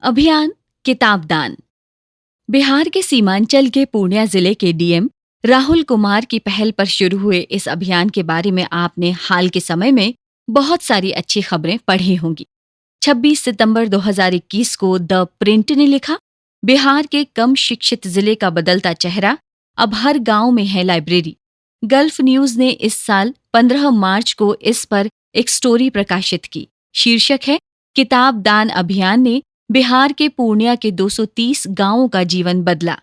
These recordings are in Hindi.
अभियान किताबदान। बिहार के सीमांचल के पूर्णिया जिले के डीएम राहुल कुमार की पहल पर शुरू हुए इस अभियान के बारे में आपने हाल के समय में बहुत सारी अच्छी खबरें पढ़ी होंगी। 26 सितंबर 2021 को द प्रिंट ने लिखा, बिहार के कम शिक्षित जिले का बदलता चेहरा, अब हर गांव में है लाइब्रेरी। गल्फ न्यूज ने इस साल 15 मार्च को इस पर एक स्टोरी प्रकाशित की। शीर्षक है, किताब दान अभियान ने बिहार के पूर्णिया के 230 गांवों का जीवन बदला।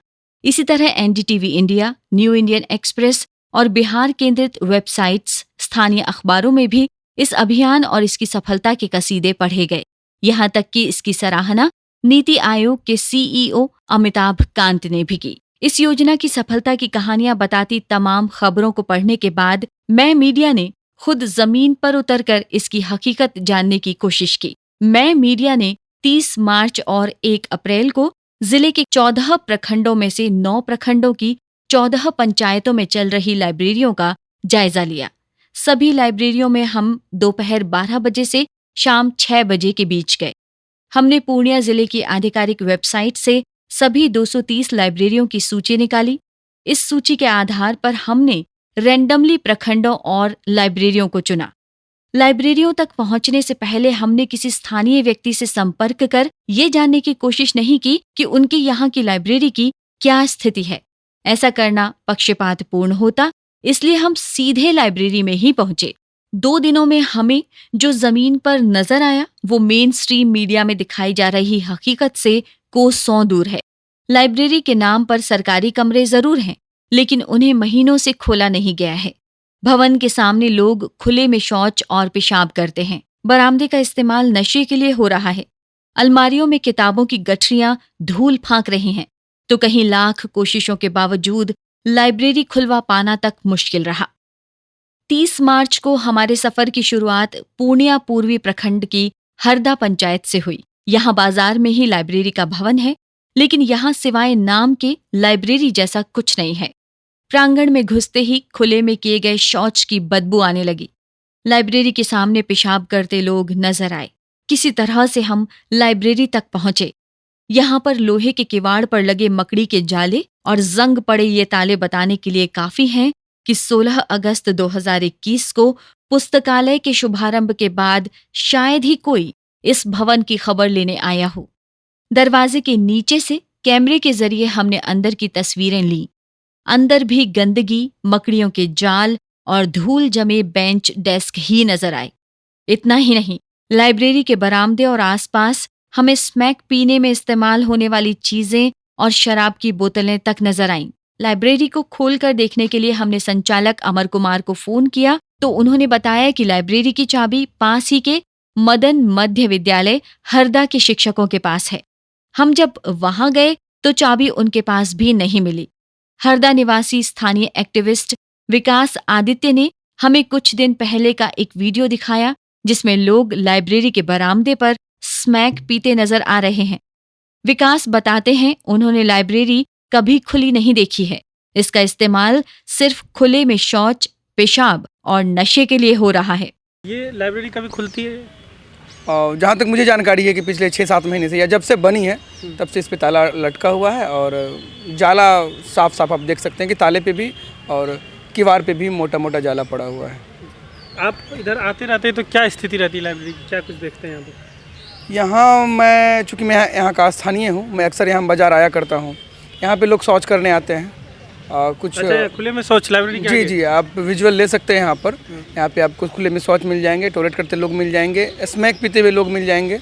इसी तरह NDTV India, new Indian express और बिहार केंद्रित वेबसाइट्स, स्थानीय अखबारों में भी इस अभियान और इसकी सफलता के कसीदे पढ़े गए। यहाँ तक कि इसकी सराहना नीति आयोग के सीईओ अमिताभ कांत ने भी की। इस योजना की सफलता की कहानियां बताती तमाम खबरों को पढ़ने के बाद मैं मीडिया ने खुद जमीन पर उतरकर इसकी हकीकत जानने की कोशिश की। मैं मीडिया ने 30 मार्च और 1 अप्रैल को जिले के 14 प्रखंडों में से 9 प्रखंडों की 14 पंचायतों में चल रही लाइब्रेरियों का जायजा लिया। सभी लाइब्रेरियों में हम दोपहर 12 बजे से शाम 6 बजे के बीच गए। हमने पूर्णिया जिले की आधिकारिक वेबसाइट से सभी 230 लाइब्रेरियों की सूची निकाली। इस सूची के आधार पर हमने रैंडमली प्रखंडों और लाइब्रेरियों को चुना। लाइब्रेरियों तक पहुंचने से पहले हमने किसी स्थानीय व्यक्ति से संपर्क कर ये जानने की कोशिश नहीं की कि उनकी यहाँ की लाइब्रेरी की क्या स्थिति है। ऐसा करना पक्षपातपूर्ण होता, इसलिए हम सीधे लाइब्रेरी में ही पहुंचे। 2 दिनों में हमें जो जमीन पर नजर आया वो मेन स्ट्रीम मीडिया में दिखाई जा रही हकीकत से कोसों दूर है। लाइब्रेरी के नाम पर सरकारी कमरे जरूर हैं, लेकिन उन्हें महीनों से खोला नहीं गया है। भवन के सामने लोग खुले में शौच और पेशाब करते हैं। बरामदे का इस्तेमाल नशे के लिए हो रहा है। अलमारियों में किताबों की गठरियां धूल फांक रही हैं, तो कहीं लाख कोशिशों के बावजूद लाइब्रेरी खुलवा पाना तक मुश्किल रहा। 30 मार्च को हमारे सफर की शुरुआत पूर्णिया पूर्वी प्रखंड की हरदा पंचायत से हुई। यहाँ बाजार में ही लाइब्रेरी का भवन है, लेकिन यहाँ सिवाय नाम के लाइब्रेरी जैसा कुछ नहीं है। प्रांगण में घुसते ही खुले में किए गए शौच की बदबू आने लगी। लाइब्रेरी के सामने पेशाब करते लोग नजर आए। किसी तरह से हम लाइब्रेरी तक पहुंचे। यहाँ पर लोहे के किवाड़ पर लगे मकड़ी के जाले और जंग पड़े ये ताले बताने के लिए काफी हैं कि 16 अगस्त 2021 को पुस्तकालय के शुभारंभ के बाद शायद ही कोई इस भवन की खबर लेने आया हो। दरवाजे के नीचे से कैमरे के जरिए हमने अंदर की तस्वीरें लीं। अंदर भी गंदगी, मकड़ियों के जाल और धूल जमे बेंच डेस्क ही नजर आए। इतना ही नहीं, लाइब्रेरी के बरामदे और आसपास हमें स्मैक पीने में इस्तेमाल होने वाली चीजें और शराब की बोतलें तक नजर आईं। लाइब्रेरी को खोलकर देखने के लिए हमने संचालक अमर कुमार को फोन किया, तो उन्होंने बताया कि लाइब्रेरी की चाबी पास ही के मदन मध्य विद्यालय हरदा के शिक्षकों के पास है। हम जब वहां गए तो चाबी उनके पास भी नहीं मिली। हरदा निवासी स्थानीय एक्टिविस्ट विकास आदित्य ने हमें कुछ दिन पहले का एक वीडियो दिखाया, जिसमें लोग लाइब्रेरी के बरामदे पर स्मैक पीते नजर आ रहे हैं। विकास बताते हैं, उन्होंने लाइब्रेरी कभी खुली नहीं देखी है। इसका इस्तेमाल सिर्फ खुले में शौच, पेशाब और नशे के लिए हो रहा है। ये लाइब्रेरी कभी खुलती है? जहाँ तक मुझे जानकारी है कि पिछले 6-7 महीने से या जब से बनी है तब से इस पे ताला लटका हुआ है और जाला साफ साफ आप देख सकते हैं कि ताले पे भी और किवाड़ पे भी मोटा मोटा जाला पड़ा हुआ है। आप इधर आते रहते तो क्या स्थिति रहती है लाइब्रेरी की, क्या कुछ देखते हैं यहाँ पे? यहाँ मैं चूँकि मैं यहाँ का स्थानीय हूँ, मैं अक्सर यहाँ बाज़ार आया करता हूँ। यहाँ पे लोग शौच करने आते हैं। कुछ अच्छा, खुले में शौच लाइब्रेरी के आगे? जी, आप विजुअल ले सकते हैं यहाँ पर। यहाँ पे आपको खुले में शौच मिल जाएंगे, टॉयलेट करते लोग मिल जाएंगे, स्मैक पीते हुए लोग मिल जाएंगे।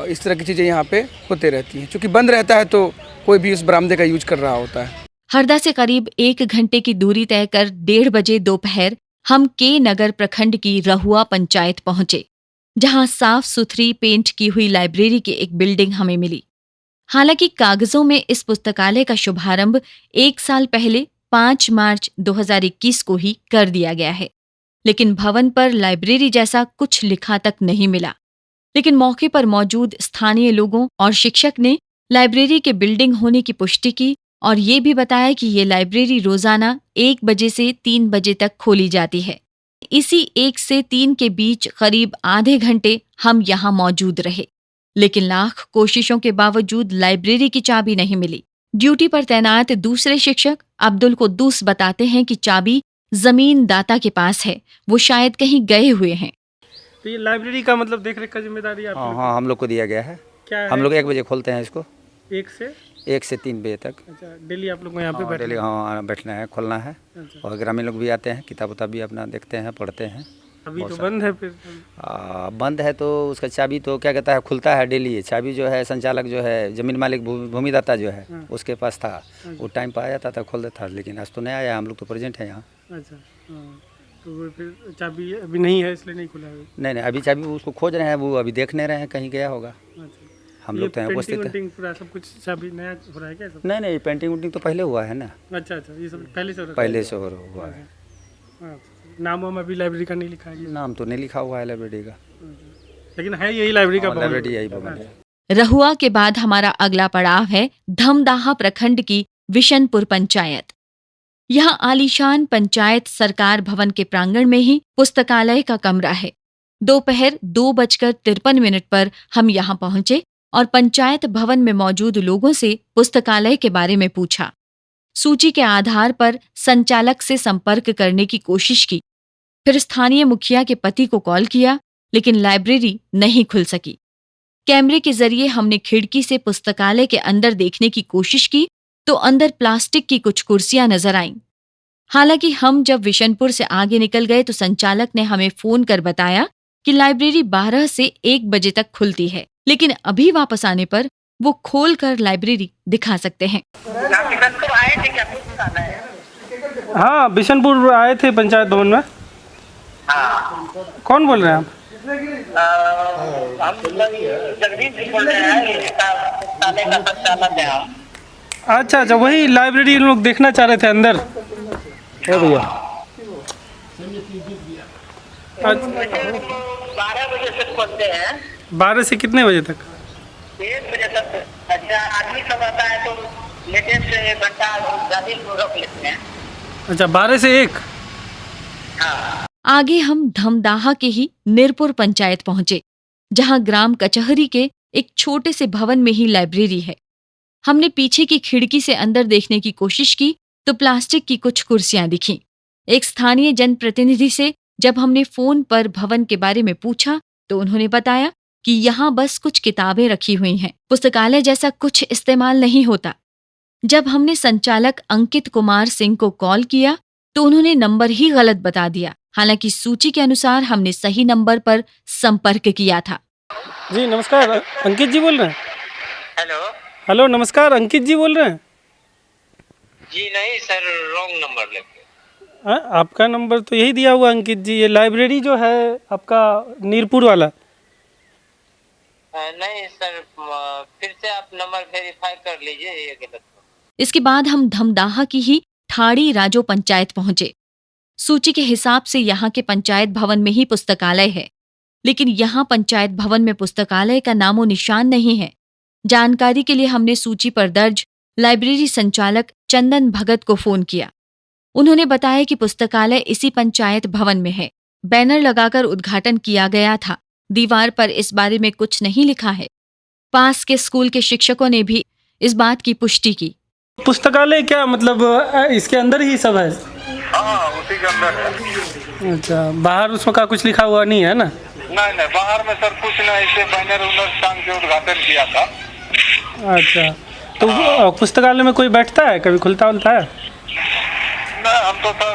इस तरह की चीज़ें यहाँ पे होते रहती हैं। चूँकि बंद रहता है तो कोई भी उस बरामदे का यूज कर रहा होता है। हरदा से करीब 1 घंटे की दूरी तय कर 1:30 बजे दोपहर हम के नगर प्रखंड की रहुआ पंचायत पहुंचे, जहां साफ सुथरी पेंट की हुई लाइब्रेरी की एक बिल्डिंग हमें मिली। हालांकि कागजों में इस पुस्तकालय का शुभारंभ 1 साल पहले 5 मार्च 2021 को ही कर दिया गया है, लेकिन भवन पर लाइब्रेरी जैसा कुछ लिखा तक नहीं मिला। लेकिन मौके पर मौजूद स्थानीय लोगों और शिक्षक ने लाइब्रेरी के बिल्डिंग होने की पुष्टि की और ये भी बताया कि ये लाइब्रेरी रोजाना 1 बजे से 3 बजे तक खोली जाती है। इसी 1 से 3 के बीच करीब आधे घंटे हम यहाँ मौजूद रहे। लेकिन लाख कोशिशों के बावजूद लाइब्रेरी की चाबी नहीं मिली। ड्यूटी पर तैनात दूसरे शिक्षक अब्दुल कुद्दूस बताते हैं कि चाबी जमीन दाता के पास है, वो शायद कहीं गए हुए हैं। तो ये लाइब्रेरी का मतलब देख रेख का जिम्मेदारी आप हाँ हाँ, हम लोग को दिया गया है। क्या है? हम लोग 1 बजे खोलते हैं इसको, 1 से 3 बजे तक। अच्छा, डेली आप लोग को यहाँ पे हाँ, बैठे डेली हाँ बैठना है, खोलना है। अच्छा। और ग्रामीण लोग भी आते हैं, किताब उताब भी अपना देखते हैं, पढ़ते हैं। अभी तो बंद है फिर। बंद है तो उसका चाबी तो क्या कहता है, खुलता है डेली। चाबी जो है संचालक जो है, जमीन मालिक भूमिदाता जो है, उसके पास था। वो टाइम पर आ जाता था, खोल देता था, लेकिन आज तो नहीं आया। हम लोग तो प्रेजेंट है यहाँ। अच्छा, हाँ। तो वो फिर चाबी अभी नहीं है इसलिए नहीं खुला है। नहीं नहीं, अभी चाबी उसको खोज रहे हैं, वो अभी देख नहीं रहे हैं, कहीं गया होगा। अच्छा, हम ये लोग तो यहाँ उपस्थित हैं। पेंटिंग पूरा सब कुछ चाबी नया हो रहा है क्या सब? नहीं, पेंटिंग वेंटिंग तो पहले हुआ है ना। अच्छा, ये सब पहले से हो रहा है? पहले से हुआ है। हाँ, नाम वाम अभी लाइब्रेरी का नहीं लिखा है? नाम तो नहीं लिखा हुआ है लाइब्रेरी का, लेकिन है यही लाइब्रेरी का भवन। लाइब्रेरी यही भवन है। रहुआ के बाद हमारा अगला पड़ाव है धमदाहा प्रखंड की विशनपुर पंचायत। यहाँ आलीशान पंचायत सरकार भवन के प्रांगण में ही पुस्तकालय का कमरा है। दोपहर 2:53 पर हम यहाँ पहुंचे और पंचायत भवन में मौजूद लोगों से पुस्तकालय के बारे में पूछा। सूची के आधार पर संचालक से संपर्क करने की कोशिश की, फिर स्थानीय मुखिया के पति को कॉल किया, लेकिन लाइब्रेरी नहीं खुल सकी। कैमरे के जरिए हमने खिड़की से पुस्तकालय के अंदर देखने की कोशिश की तो अंदर प्लास्टिक की कुछ कुर्सियां नजर आईं। हालांकि हम जब विशनपुर से आगे निकल गए तो संचालक ने हमें फोन कर बताया कि लाइब्रेरी 12 से 1 बजे तक खुलती है, लेकिन अभी वापस आने पर वो खोल कर लाइब्रेरी दिखा सकते हैं। हाँ, बिशनपुर आए थे पंचायत भवन में। कौन बोल रहे हैं आप? हम जगदीश जी बोल रहे हैं, पुस्तकालय का संचालक है हम। अच्छा, वही लाइब्रेरी लोग देखना चाह रहे थे अंदर। भैया 12 बजे से खोलते हैं। 12 से कितने बजे तक? 1 बजे तक। अच्छा, आदमी सब आता है तो लेटेस्ट 1 घंटा ज्यादा रोक लेते हैं। अच्छा, 12 से 1। हाँ। आगे हम धमदाहा के ही निरपुर पंचायत पहुंचे, जहां ग्राम कचहरी के एक छोटे से भवन में ही लाइब्रेरी है। हमने पीछे की खिड़की से अंदर देखने की कोशिश की तो प्लास्टिक की कुछ कुर्सियां दिखीं। एक स्थानीय जनप्रतिनिधि से जब हमने फोन पर भवन के बारे में पूछा तो उन्होंने बताया कि यहाँ बस कुछ किताबें रखी हुई हैं, पुस्तकालय जैसा कुछ इस्तेमाल नहीं होता। जब हमने संचालक अंकित कुमार सिंह को कॉल किया तो उन्होंने नंबर ही गलत बता दिया। हालांकि सूची के अनुसार हमने सही नंबर पर संपर्क किया था। जी नमस्कार, अंकित जी बोल रहे हैं? हेलो, नमस्कार, अंकित जी बोल रहे हैं? जी नहीं सर, रॉन्ग नंबर लेके। आपका नंबर तो यही दिया हुआ अंकित जी। ये लाइब्रेरी जो है आपका नीरपुर वाला? नहीं सर, फिर से आप नंबर वेरीफाई कर लीजिए, ये गलत। इसके बाद हम धमदाहा की ही ठाड़ी राजो पंचायत पहुंचे। सूची के हिसाब से यहाँ के पंचायत भवन में ही पुस्तकालय है, लेकिन यहाँ पंचायत भवन में पुस्तकालय का नामो निशान नहीं है। जानकारी के लिए हमने सूची पर दर्ज लाइब्रेरी संचालक चंदन भगत को फोन किया। उन्होंने बताया कि पुस्तकालय इसी पंचायत भवन में है। बैनर लगाकर उद्घाटन किया गया था। दीवार पर इस बारे में कुछ नहीं लिखा है। पास के स्कूल के शिक्षकों ने भी इस बात की पुष्टि की। पुस्तकालय क्या मतलब इसके अंदर ही सब है? हाँ, उसी के अंदर है। अच्छा, बाहर उसमें का कुछ लिखा हुआ नहीं है ना? नहीं, बाहर में सर कुछ नहीं, इसे बैनर उनर टांग के उद्घाटन किया था। अच्छा, तो पुस्तकालय में कोई बैठता है, कभी खुलता है? नहीं, हम तो सर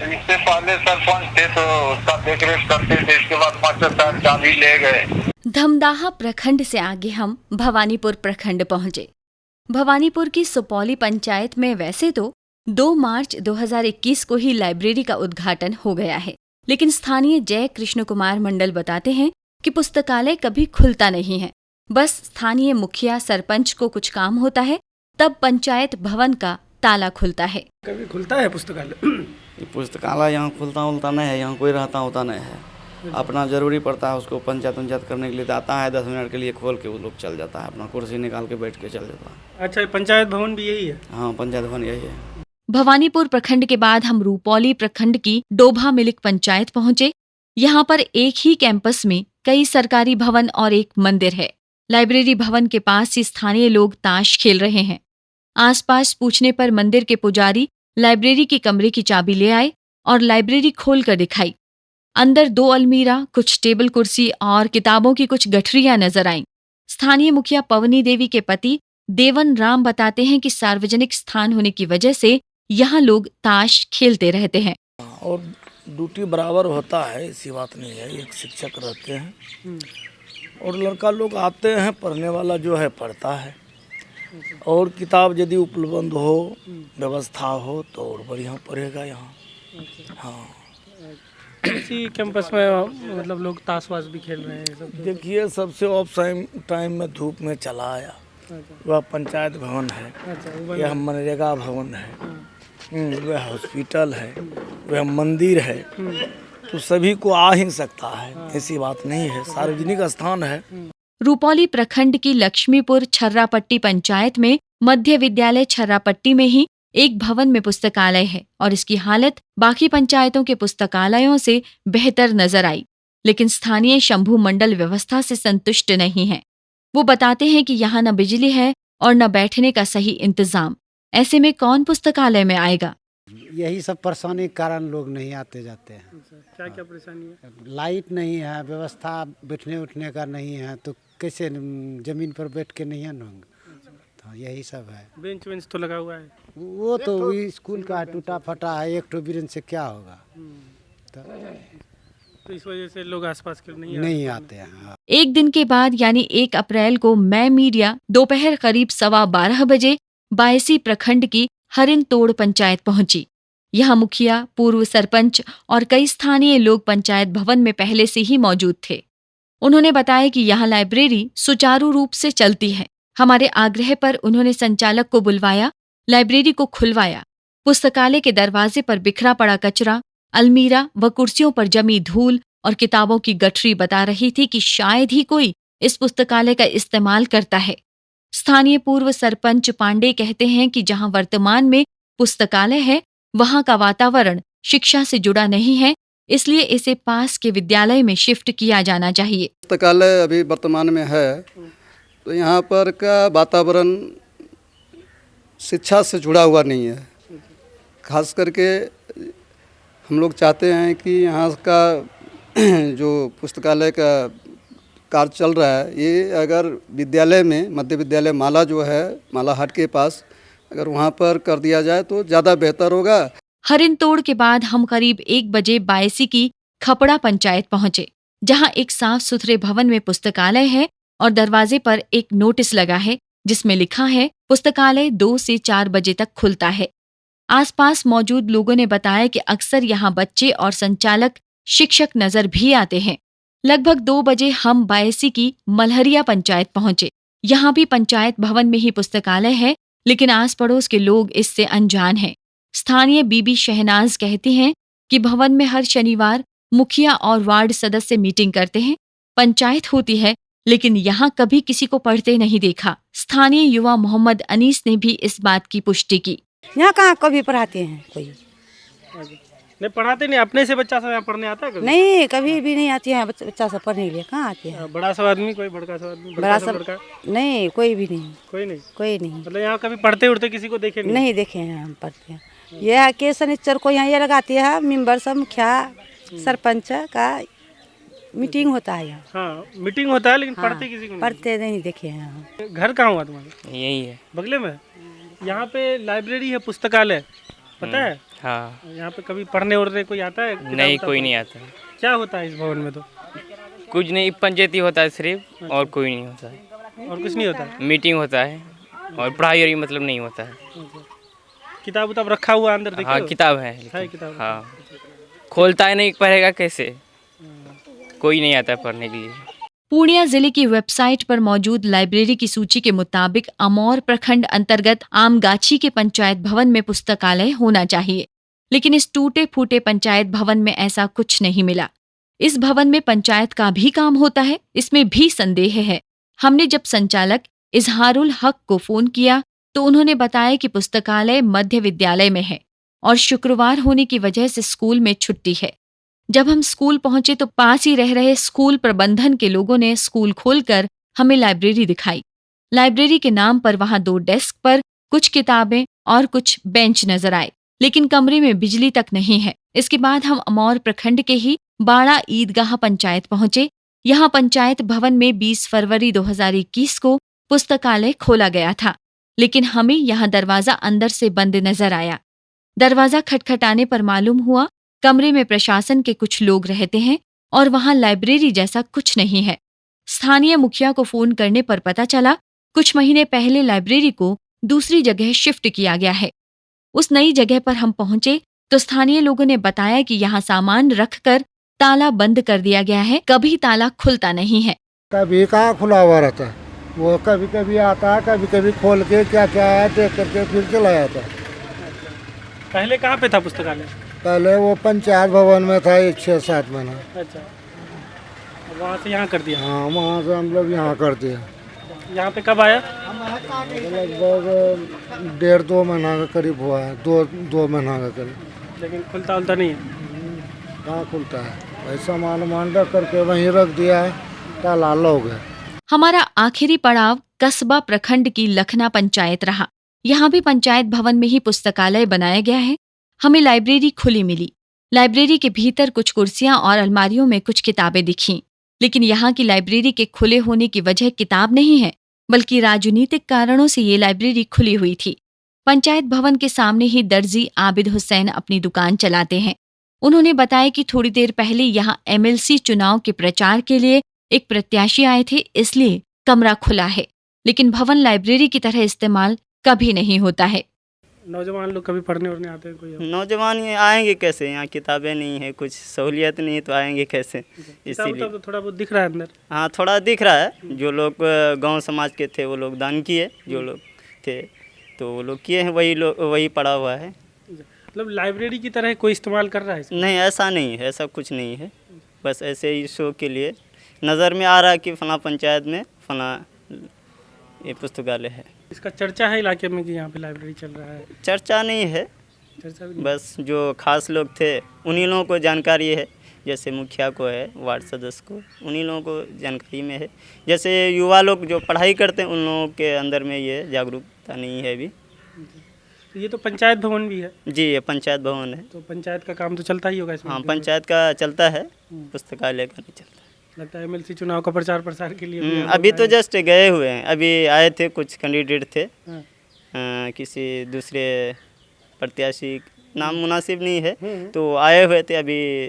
इससे पहले सरपंच थे तो उसका देख रेख करते थे। इसके बाद मास्टर साहब चाबी ले गए। धमदाहा प्रखंड से आगे हम भवानीपुर प्रखंड पहुंचे। भवानीपुर की सुपौली पंचायत में वैसे तो 2 मार्च 2021 को ही लाइब्रेरी का उद्घाटन हो गया है, लेकिन स्थानीय जय कृष्ण कुमार मंडल बताते हैं कि पुस्तकालय कभी खुलता नहीं है। बस स्थानीय मुखिया सरपंच को कुछ काम होता है, तब पंचायत भवन का ताला खुलता है। कभी खुलता है पुस्तकालय? पुस्तकालय यहाँ खुलता उलता नहीं है, यहाँ कोई रहता होता नहीं है। अपना ज़रूरी पड़ता है उसको पंचायत करने के लिए आता है, 10 मिनट के लिए खोल के वो लोग चल जाता है, अपना कुर्सी निकाल के बैठ के चल जाता है। अच्छा, पंचायत भवन भी यही है? हाँ, पंचायत भवन यही है। भवानीपुर प्रखंड के बाद हम रूपौली प्रखंड की डोभा मिलिक पंचायत पहुंचे। यहाँ पर एक ही कैंपस में कई सरकारी भवन और एक मंदिर है। लाइब्रेरी भवन के पास ही स्थानीय लोग ताश खेल रहे हैं। आसपास पूछने पर मंदिर के पुजारी लाइब्रेरी के कमरे की चाबी ले आए और लाइब्रेरी खोल कर दिखाई। अंदर 2 अलमीरा, कुछ टेबल कुर्सी और किताबों की कुछ गठरियां नजर आईं। स्थानीय मुखिया पवनी देवी के पति देवन राम बताते हैं कि सार्वजनिक स्थान होने की वजह से यहाँ लोग ताश खेलते रहते हैं। और ड्यूटी बराबर होता है, ऐसी बात नहीं है। एक शिक्षक रहते हैं और लड़का लोग आते हैं, पढ़ने वाला जो है पढ़ता है। और किताब यदि उपलब्ध हो, व्यवस्था हो तो और बढ़िया पढ़ेगा यहाँ। हाँ, इसी कैंपस में मतलब लोग ताश वाश भी खेल रहे हैं सब। देखिए सबसे ऑफ टाइम में धूप में चला आया। वह पंचायत भवन है, यह मनरेगा भवन है, वह हॉस्पिटल है, वह मंदिर है, तो सभी को आ ही सकता है, ऐसी बात नहीं है। सार्वजनिक स्थान है। रूपौली प्रखंड की लक्ष्मीपुर छर्रापट्टी पंचायत में मध्य विद्यालय छर्रापट्टी में ही एक भवन में पुस्तकालय है और इसकी हालत बाकी पंचायतों के पुस्तकालयों से बेहतर नजर आई। लेकिन स्थानीय शंभू मंडल व्यवस्था से संतुष्ट नहीं है। वो बताते हैं कि यहाँ न बिजली है और न बैठने का सही इंतजाम। ऐसे में कौन पुस्तकालय में आएगा? यही सब परेशानी के कारण लोग नहीं आते जाते हैं। क्या क्या परेशानी है? लाइट नहीं है, व्यवस्था बैठने उठने का नहीं है, तो कैसे जमीन पर बैठ के नहीं है ना। तो यही सब है। बेंच वेंच तो लगा हुआ है। वो तो स्कूल का टूटा फटा है, एक ठो बेंच से क्या होगा। तो इस वजह से लोग आसपास के नहीं आते हैं। एक दिन के बाद यानी 1 अप्रैल को मैं मीडिया दोपहर करीब 12:15 बजे बायसी प्रखंड की हरिनतोड़ पंचायत पहुंची। यहाँ मुखिया, पूर्व सरपंच और कई स्थानीय लोग पंचायत भवन में पहले से ही मौजूद थे। उन्होंने बताया कि यहाँ लाइब्रेरी सुचारू रूप से चलती है। हमारे आग्रह पर उन्होंने संचालक को बुलवाया, लाइब्रेरी को खुलवाया। पुस्तकालय के दरवाजे पर बिखरा पड़ा कचरा, अलमीरा व कुर्सियों पर जमी धूल और किताबों की गठरी बता रही थी कि शायद ही कोई इस पुस्तकालय का इस्तेमाल करता है। स्थानीय पूर्व सरपंच पांडे कहते हैं कि जहां वर्तमान में पुस्तकालय है, वहां का वातावरण शिक्षा से जुड़ा नहीं है, इसलिए इसे पास के विद्यालय में शिफ्ट किया जाना चाहिए। पुस्तकालय अभी वर्तमान में है तो यहाँ पर का वातावरण शिक्षा से जुड़ा हुआ नहीं है। खास करके हम लोग चाहते हैं कि यहाँ का जो पुस्तकालय का कार्य चल रहा है, ये अगर विद्यालय में, मध्य विद्यालय माला जो है, माला हाट के पास, अगर वहाँ पर कर दिया जाए तो ज़्यादा बेहतर होगा। हरिनतोड़ के बाद हम करीब 1 बजे बायसी की खपड़ा पंचायत पहुंचे, जहां एक साफ सुथरे भवन में पुस्तकालय है और दरवाजे पर एक नोटिस लगा है जिसमें लिखा है पुस्तकालय 2 से 4 बजे तक खुलता है। आसपास मौजूद लोगों ने बताया कि अक्सर यहाँ बच्चे और संचालक, शिक्षक नजर भी आते हैं। लगभग 2 बजे हम बायसी की मलहरिया पंचायत पहुंचे। यहाँ भी पंचायत भवन में ही पुस्तकालय है, लेकिन आस पड़ोस के लोग इससे अनजान हैं। स्थानीय बीबी शहनाज कहती हैं कि भवन में हर शनिवार मुखिया और वार्ड सदस्य मीटिंग करते हैं। पंचायत होती है, लेकिन यहाँ कभी किसी को पढ़ते नहीं देखा। स्थानीय युवा मोहम्मद अनीस ने भी इस बात की पुष्टि की। यहाँ कहाँ कभी पढ़ाते हैं कोई? नहीं पढ़ाते नहीं, अपने से बच्चा सब यहाँ पढ़ने आता है कभी? नहीं, कभी भी नहीं आती है बच्चा सब पढ़ने के लिए। कहाँ आते हैं? बड़ा सब आदमी, कोई बड़का सब आदमी? बड़ा सब नहीं, कोई भी नहीं। कोई नहीं? कोई नहीं। मतलब यहाँ कभी पढ़ते उड़ते किसी को देखे नहीं देखे हैं हम पढ़ते हैं। यह के शनिचर को यहाँ ये लगाती है, मेंबर सब, मुखिया, सरपंच का मीटिंग होता है यहाँ। हाँ, मीटिंग होता है, लेकिन पढ़ते किसी को पढ़ते नहीं देखे हैं। घर कहाँ हुआ तुम्हारा? यही है, बगले में। यहाँ पे लाइब्रेरी है, पुस्तकालय, पता है? हाँ। यहाँ पे कभी पढ़ने उड़ने कोई आता है? नहीं, कोई नहीं आता। क्या होता है इस भवन में? तो कुछ नहीं, पंचायती होता है सिर्फ, और कोई नहीं होता है। और कुछ नहीं होता? मीटिंग होता है और पढ़ाई मतलब नहीं होता है। किताब उताब रखा हुआ अंदर? हाँ, किताब है। किताब? हाँ, खोलता है नहीं, पढ़ेगा कैसे? कोई नहीं आता है पढ़ने के लिए। पूर्णिया जिले की वेबसाइट पर मौजूद लाइब्रेरी की सूची के मुताबिक अमौर प्रखंड अंतर्गत आमगाछी के पंचायत भवन में पुस्तकालय होना चाहिए, लेकिन इस टूटे फूटे पंचायत भवन में ऐसा कुछ नहीं मिला। इस भवन में पंचायत का भी काम होता है, इसमें भी संदेह है। हमने जब संचालक इजहारुल हक को फोन किया तो उन्होंने बताया कि पुस्तकालय मध्य विद्यालय में है और शुक्रवार होने की वजह से स्कूल में छुट्टी है। जब हम स्कूल पहुंचे तो पास ही रह रहे स्कूल प्रबंधन के लोगों ने स्कूल खोलकर हमें लाइब्रेरी दिखाई। लाइब्रेरी के नाम पर वहां 2 डेस्क पर कुछ किताबें और कुछ बेंच नजर आए, लेकिन कमरे में बिजली तक नहीं है। इसके बाद हम अमौर प्रखंड के ही बाड़ा ईदगाह पंचायत पहुंचे। यहाँ पंचायत भवन में 20 फरवरी 2021 को पुस्तकालय खोला गया था, लेकिन हमें यहाँ दरवाजा अंदर से बंद नजर आया। दरवाजा खटखटाने पर मालूम हुआ कमरे में प्रशासन के कुछ लोग रहते हैं और वहां लाइब्रेरी जैसा कुछ नहीं है। स्थानीय मुखिया को फोन करने पर पता चला कुछ महीने पहले लाइब्रेरी को दूसरी जगह शिफ्ट किया गया है। उस नई जगह पर हम पहुंचे तो स्थानीय लोगों ने बताया कि यहाँ सामान रखकर ताला बंद कर दिया गया है, कभी ताला खुलता नहीं है। कभी कहाँ खुला हुआ रहता है, वो कभी कभी आता है, कभी कभी खोल के क्या क्या है देख करके फिर चला जाता है। पहले कहाँ पे था पुस्तकालय? पहले वो पंचायत भवन में था 6-7 महीना। अच्छा, वहाँ से यहाँ कर दिया? हाँ, वहाँ से हम लोग यहाँ कर दिया। यहाँ पे कब आया? लगभग 1.5-2 महीना का करीब हुआ है, 2 महीना का करीब। लेकिन खुलता उलता नहीं है? कहाँ खुलता है, वही सामान रख करके वहीं रख दिया है, ताला लोग है। हमारा आखिरी पड़ाव कस्बा प्रखंड की लखना पंचायत रहा। यहाँ भी पंचायत भवन में ही पुस्तकालय बनाया गया है। हमें लाइब्रेरी खुली मिली। लाइब्रेरी के भीतर कुछ कुर्सियां और अलमारियों में कुछ किताबें दिखीं, लेकिन यहाँ की लाइब्रेरी के खुले होने की वजह किताब नहीं है, बल्कि राजनीतिक कारणों से ये लाइब्रेरी खुली हुई थी। पंचायत भवन के सामने ही दर्जी आबिद हुसैन अपनी दुकान चलाते हैं। उन्होंने बताया कि थोड़ी देर पहले यहाँ MLC चुनाव के प्रचार के लिए एक प्रत्याशी आए थे, इसलिए कमरा खुला है, लेकिन भवन लाइब्रेरी की तरह इस्तेमाल कभी नहीं होता है। नौजवान लोग कभी पढ़ने उड़ने आते हैं? कोई नौजवान ये आएंगे कैसे, यहाँ किताबें नहीं है, कुछ सहूलियत नहीं है तो आएंगे कैसे? इसीलिए तो थोड़ा बहुत दिख रहा है अंदर। हाँ, थोड़ा दिख रहा है। जो लोग गांव समाज के थे वो लोग दान किए, जो लोग थे तो वो लोग किए हैं, वही पड़ा हुआ है। मतलब लाइब्रेरी की तरह कोई इस्तेमाल कर रहा है? नहीं, ऐसा नहीं है, ऐसा कुछ नहीं है। बस ऐसे ही शो के लिए नज़र में आ रहा है कि फला पंचायत में फला ये पुस्तकालय है। इसका चर्चा है इलाके में कि यहाँ पे लाइब्रेरी चल रहा है? चर्चा नहीं है, चर्चा भी नहीं। बस जो खास लोग थे उन्हीं लोगों को जानकारी है, जैसे मुखिया को है, वार्ड सदस्य को, उन्हीं लोगों को जानकारी में है। जैसे युवा लोग जो पढ़ाई करते हैं उन लोगों के अंदर में ये जागरूकता नहीं है अभी। तो ये तो पंचायत भवन भी है? जी, ये पंचायत भवन है। तो पंचायत का काम तो चलता ही होगा इसमें? हाँ, पंचायत का चलता है, पुस्तकालय का नहीं चलता। लगता है MLC चुनाव का प्रचार प्रसार के लिए अभी तो जस्ट गए हुए हैं, अभी आए थे, कुछ कैंडिडेट थे। किसी दूसरे प्रत्याशी, नाम मुनासिब नहीं है, तो आए हुए थे। अभी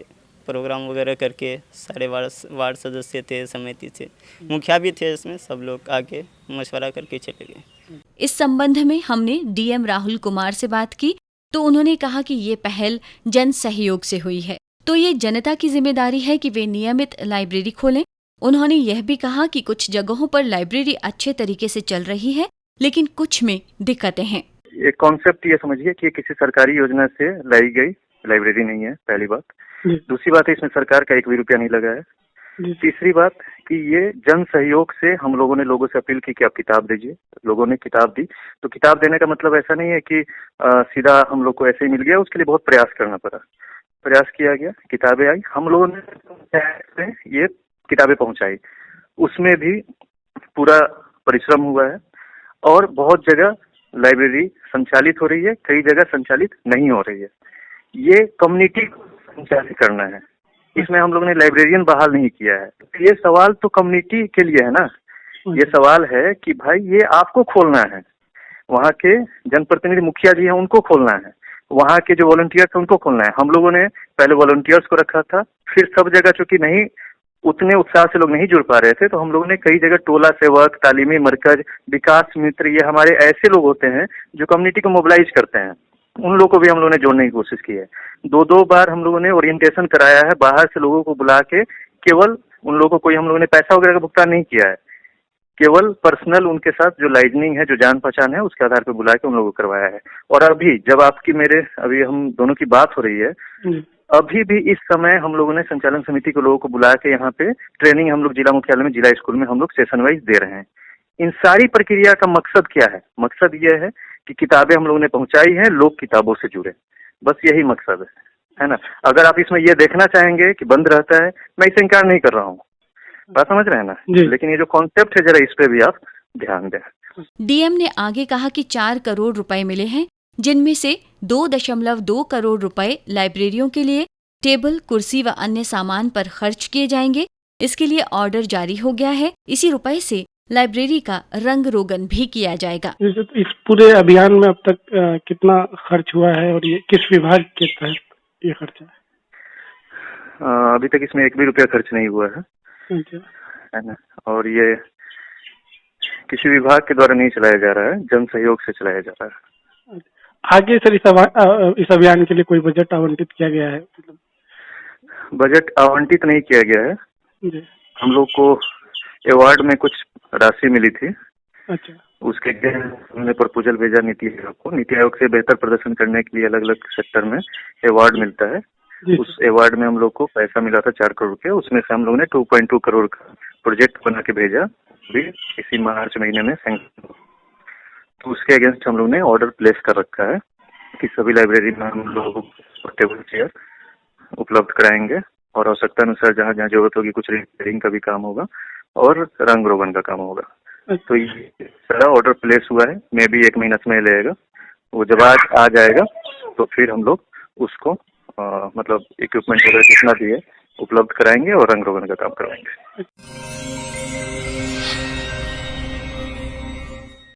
प्रोग्राम वगैरह करके सारे वार्ड सदस्य थे, समिति थे, मुखिया भी थे, इसमें सब लोग आके मशवरा करके चले गए। इस संबंध में हमने DM राहुल कुमार से बात की तो उन्होंने कहा कि ये पहल जन सहयोग से हुई है, तो ये जनता की जिम्मेदारी है कि वे नियमित लाइब्रेरी खोलें। उन्होंने यह भी कहा कि कुछ जगहों पर लाइब्रेरी अच्छे तरीके से चल रही है, लेकिन कुछ में दिक्कतें हैं। एक कॉन्सेप्ट ये समझिए कि किसी सरकारी योजना से लाई गई लाइब्रेरी नहीं है, पहली बात। दूसरी बात है इसमें सरकार का 1 भी रुपया नहीं लगा है। तीसरी बात कि ये जन सहयोग से हम लोगों ने लोगों से अपील की कि आप किताब दीजिए। लोगों ने किताब दी, तो किताब देने का मतलब ऐसा नहीं है कि सीधा हम लोग को ऐसे ही मिल गया, उसके लिए बहुत प्रयास करना पड़ा। प्रयास किया गया, किताबें आई, हम लोगों ने ये किताबें पहुंचाई, उसमें भी पूरा परिश्रम हुआ है। और बहुत जगह लाइब्रेरी संचालित हो रही है, कई जगह संचालित नहीं हो रही है। ये कम्युनिटी को संचालित करना है, इसमें हम लोगों ने लाइब्रेरियन बहाल नहीं किया है। ये सवाल तो कम्युनिटी के लिए है ना, ये सवाल है कि भाई ये आपको खोलना है, वहाँ के जनप्रतिनिधि मुखिया जी हैं उनको खोलना है, वहाँ के जो वॉलंटियर्स हैं उनको खोलना है। हम लोगों ने पहले वॉलंटियर्स को रखा था, फिर सब जगह चूंकि नहीं उतने उत्साह से लोग नहीं जुड़ पा रहे थे, तो हम लोगों ने कई जगह टोला सेवक, तालीमी मरकज, विकास मित्र, ये हमारे ऐसे लोग होते हैं जो कम्युनिटी को मोबिलाइज करते हैं, उन लोगों को भी हम लोगों ने जोड़ने की कोशिश की है। 2 बार हम लोगों ने ओरिएंटेशन कराया है, बाहर से लोगों को बुला के, केवल उन लोगों को कोई हम लोगों ने पैसा वगैरह का भुगतान नहीं किया है, केवल पर्सनल उनके साथ जो लाइजनिंग है, जो जान पहचान है, उसके आधार पर बुला के उन लोगों को करवाया है। और अभी जब आपकी अभी हम दोनों की बात हो रही है, अभी भी इस समय हम लोगों ने संचालन समिति के लोगों को बुला के यहाँ पे ट्रेनिंग हम लोग जिला मुख्यालय में, जिला स्कूल में हम लोग सेशन वाइज दे रहे हैं। इन सारी प्रक्रिया का मकसद क्या है? मकसद ये है कि किताबें हम लोगों ने पहुंचाई हैं, लोग किताबों से जुड़े, बस यही मकसद है। है ना। अगर आप इसमें ये देखना चाहेंगे कि बंद रहता है, मैं इसे इनकार नहीं कर रहा हूँ, बात समझ रहे हैं ना, लेकिन ये जो कॉन्सेप्ट है जरा इस पे भी आप ध्यान दें। डीएम ने आगे कहा कि 4 करोड़ रुपए मिले हैं, जिनमें से 2.2 करोड़ रुपए लाइब्रेरियों के लिए टेबल, कुर्सी व अन्य सामान पर खर्च किए जाएंगे। इसके लिए ऑर्डर जारी हो गया है। इसी रुपए से लाइब्रेरी का रंग रोगन भी किया जाएगा। इस पूरे अभियान में अब तक कितना खर्च हुआ है और ये किस विभाग के तहत ये खर्चा है? अभी तक इसमें 1 भी रुपया खर्च नहीं हुआ है, है ना, और ये किसी विभाग के द्वारा नहीं चलाया जा रहा है, जन सहयोग से चलाया जा रहा है। आगे सर इस अभियान के लिए कोई बजट आवंटित किया गया है? बजट आवंटित नहीं किया गया है जी। हम लोग को अवार्ड में कुछ राशि मिली थी, अच्छा, उसके हमने प्रपोजल भेजा नीति आयोग को। नीति आयोग से बेहतर प्रदर्शन करने के लिए अलग अलग सेक्टर में अवार्ड मिलता है। उस अवार्ड में हम लोग को पैसा मिला था 4 करोड़ रुपया। उसमें से हम लोग ने 2.2 करोड़ का प्रोजेक्ट बना के भेजा, भी इसी मार्च महीने में सैंक्शन। तो उसके अगेंस्ट हम लोग ने ऑर्डर प्लेस कर रखा है कि सभी लाइब्रेरी में हम लोग टेबल चेयर उपलब्ध कराएंगे और आवश्यकता अनुसार जहाँ जहाँ जरूरत होगी कुछ रिपेयरिंग का भी काम होगा और रंग रोगन का काम होगा। तो ये सारा ऑर्डर प्लेस हुआ है, मे भी 1 महीना समय लगेगा। वो जब आ जाएगा तो फिर हम लोग उसको मतलब इक्विपमेंट वगैरह जितना भी है उपलब्ध कराएंगे और रंग रोगन का काम करवाएंगे।